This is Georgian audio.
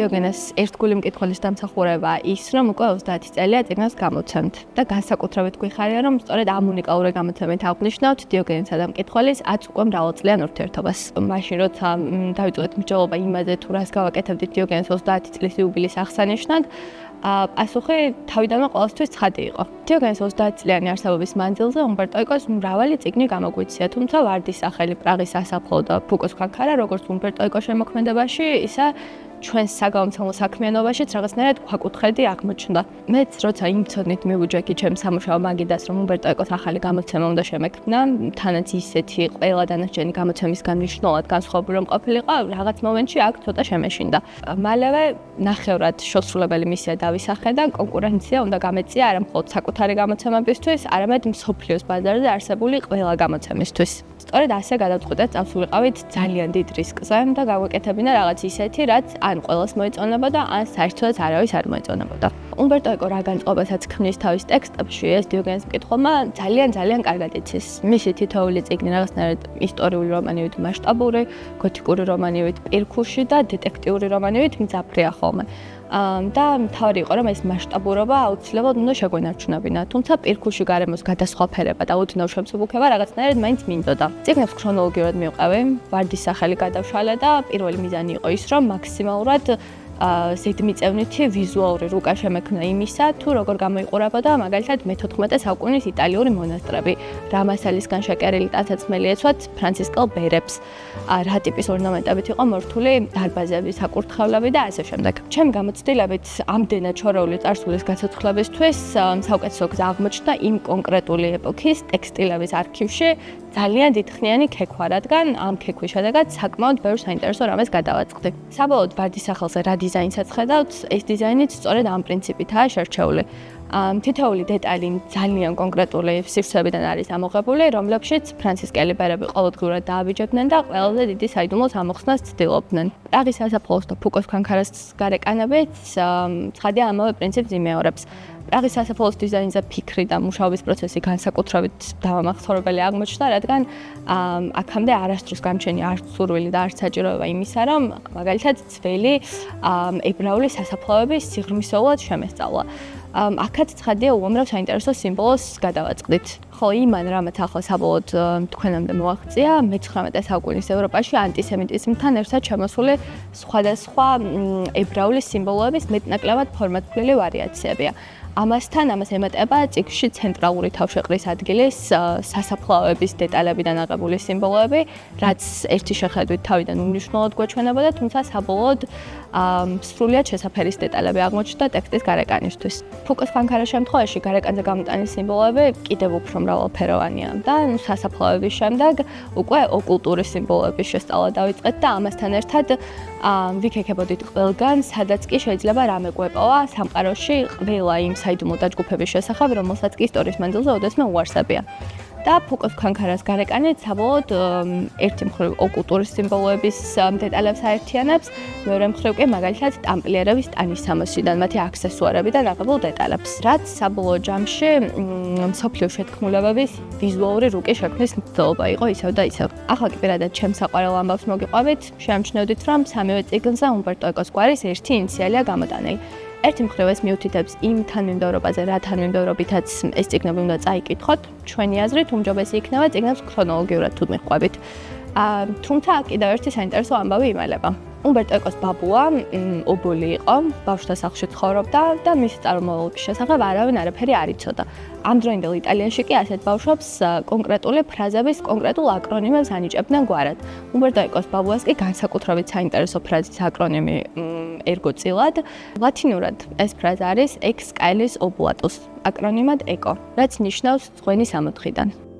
დიოგენეს ერთგული მკითხველის დამსახურება ის, რომ უკვე 30 წელია წიგნს გამოცემთ და განსაკუთრებით გვიხარია, რომ სწორედ ამ უნიკალური გამოცემით აღნიშნავთ დიოგენესა და მკითხველის 10 უკვე მრავალწლიან ურთიერთობას. მაშინ როცა დავიწყეთ მსჯელობა იმაზე, თუ რას გავაკეთებდით დიოგენეს 30 წლის იუბილეის აღსანიშნად, პასუხი თავიდანვე ყოველთვის ცხადი იყო. დიოგენეს 30 წლიანი არსებობის მანძილზე უმბერტო ეკოს მრავალი წიგნი გამოგვიქცია, თუმცა ვარდის სახელი პრაღის სასაფლაო და ფუკოს ქანქარა, როგორც უმბერტო ეკოს შემოქმედებაში, ისა ჩვენს საგამომცემლო საქმიანობაშიც რაღაცნაირად ქვაკუთხედი აღმოჩნდა. მეც როცა იმცოდნით მივუჯექი ჩემს სამუშაო მაგიდას, რომ უმბერტო ეკოს ახალი გამოცემა უნდა შემექმნა, თანაც ისეთი ყველა დანარჩენი გამოცემისგან მნიშვნელოვნად განსხვავებული რომ ყოფილიყო, რაღაც მომენტში აქ ცოტა შემეშინდა. მალევე ნახევრად შესრულებელი მისია დავისახე და კონკურენცია უნდა გამეწია არა მხოლოდ საკუთარი გამოცემებისთვის, არამედ მსოფლიოს ბაზარზე არსებული ყველა გამოცემისთვის. სწორედ ასე გადავწყვიტეთ წავსულიყავით ძალიან დიდ რისკზე და გავაკეთებინა რაღაც ისეთი, რაც ან ყველას მოეწონებოდა, ან საერთოდაც არავის არ მოეწონებოდა. უმბერტო ეკო რა განწყობასაც ქმნის თავის ტექსტებში, ეს დიოგენეს მკითხველმა ძალიან კარგად იცის. მისი თითოეული წიგნი რაღაცნაირად ისტორიული რომანივით მასშტაბური, გოთიკური რომანივით პირქუში და დეტექტიური რომანივით მძაფრია ხოლმე. და მთავარი იყო, რომ ეს მასშტაბურობა აუცილებლად უნდა შეგვენარჩუნებინა, თუმცა პირქუში გარემოს გადასხვაფერება და უდნავ შემსუბუქება რაღაცნაირად მაინც მინდოდა. წიგნებს ქრონოლოგიურად მივყევი, ვარდის სახელი გადავშალე და პირველი მიზანი იყო ის, რომ მაქსიმალურად ზედმიწევნითი ვიზუალური რუკა შემექმნა იმისა, თუ როგორ გამოიყურებოდა მაგალითად მე-14 საუკუნის იტალიური მონასტრები, რა მასალისგან შეკერილი ტანსაცმელი ეცვათ ფრანცისკელ ბერებს, რა ტიპის ორნამენტებით იყო მორთული დარბაზები, საკურთხევლები და ასე შემდეგ. ჩემი გამოცდილებით ამდენად შორეული წარსულის გაცოცხლებისთვის საუკეთესო გზა აღმოჩნდა იმ კონკრეტული ეპოქის ტექსტილების არქივში ძალიან დიდხნიანი ქექვა, რადგან ამ ქეკვის შედეგად საკმაოდ ბევრ საინტერესო რამეს გადავაწყდი. საბოლოოდ ვარდის სახელზე რა დიზაინსაც ხედავთ, ეს დიზაინიც სწორედ ამ პრინციპითაა შერჩეული. თითოეული დეტალი ძალიან კონკრეტული სივრცეებიდან არის ამოღებული, რომლებშიც ფრანცისკელი ბერები ყოველდღურად დააბიჯებდნენ და ყველაზე დიდი საიდუმლოს ამოხსნას ცდილობდნენ. პრაღის სასაფლაოს და ფუკოს ქანქარას გარეკანებიც ცხადია ამავე პრინციპს იმეორებს. პრაღის სასაფლაოს დიზაინზე ფიქრი და მუშაობის პროცესი განსაკუთრებით დამამახსოვრებელი აღმოჩნდა, რადგან აქამდე არასდროს გამჩენია არც სურვილი და არც საჭიროება იმისა, რომ მაგალითად ძველი ებრაული სასაფლაოების სიღრმისეულად შემესწავლა. აქაც ცხადია უამრავ საინტერესო სიმბოლოს გადავაწყდით. ხო, იმან რამაც ახლა საბოლოოდ თქვენამდე მოაღწია, მე-19 საუკუნის ევროპაში ანტისემიტიზმთან ერთად შემოსული სხვადასხვა ებრაული სიმბოლოების მეტნაკლებად ფორმატული ვარიაციებია. ამას ემატება წიგნში ცენტრალური თავშეყრის ადგილის სასაფლაოების დეტალებიდან აღებული სიმბოლოები, რაც ერთი შეხედვით თავიდან უმნიშვნელოდ გვეჩვენებოდა, თუმცა საბოლოოდ სრულიად შესაფერის დეტალები აღმოჩნდა ტექსტის გარეკანისთვის. ფუკოს ქანქარას შემთხვევაში გარეკანზე გამოტანილი სიმბოლოები კიდევ უფრო მრავალფეროვანია და სასაფლაოების შემდეგ უკვე ოკულტურის სიმბოლოების შესწავლა დავიწყეთ და ამასთან ერთად ვიქექებოდით ყველგან, სადაც კი შეიძლება რამე გვეპოვა სამყაროში ყველა იმ საიდუმლო დაჯგუფების შესახებ, რომელსაც კი ისტორიის მანძილზე ოდესმე უარსებია. და ფუკოს ქანქარას გარეკანით საბოლოოდ ერთი მხრივ ოკულტურის სიმბოლოების დეტალებს აერთიანებს, მეორე მხრივ კი მაგალითად ტამპლიერების ტანის სამოსიდან მათი აქსესუარებიდან აღებულ დეტალებს, რაც საბოლოო ჯამში მსოფლიოს შეთქმულებების ვიზუალური რუკის შექმნის მცდელობა იყო ისევ და ისევ. ახლა კი პირადად ჩემს საყვარელ ამბავს მოგიყვებით, შეამჩნევდით, რომ სამივე წიგნზე უმბერტო ეკოს გვარის ერთი ინიციალია გამოტანილი. ერთი მხრივ ეს მიუთითებს იმ თანმიმდევრობაზე, რა თანმიმდევრობითაც ეს წიგნები უნდა წაიკითხოთ. ჩვენი აზრით უმჯობესი იქნება წიგნებს ქრონოლოგიურად თუ მიყვებით. თუმცა კიდევ ერთი საინტერესო ამბავი იმალება. უმბერტო ეკოს ბაბუა ობოლი იყო, ბავშვთა სახლში ცხოვრობდა და მისი წარმომავლობის შესახებ არავინ არაფერი არ იცოდა. ამდროინდელ იტალიაში კი ასეთ ბავშვებს კონკრეტული ფრაზების კონკრეტულ აკრონიმებს ანიჭებდნენ გვარად. უმბერტო ეკოს ბაბუას კი განსაკუთრებით საინტერესო ფრაზის აკრონიმი ერგო წილად. ლათინურად ეს ფრაზა არის ex caelis oblatus, აკრონიმად ეკო, რაც ნიშნავს ზღვენის ამოთხიდან.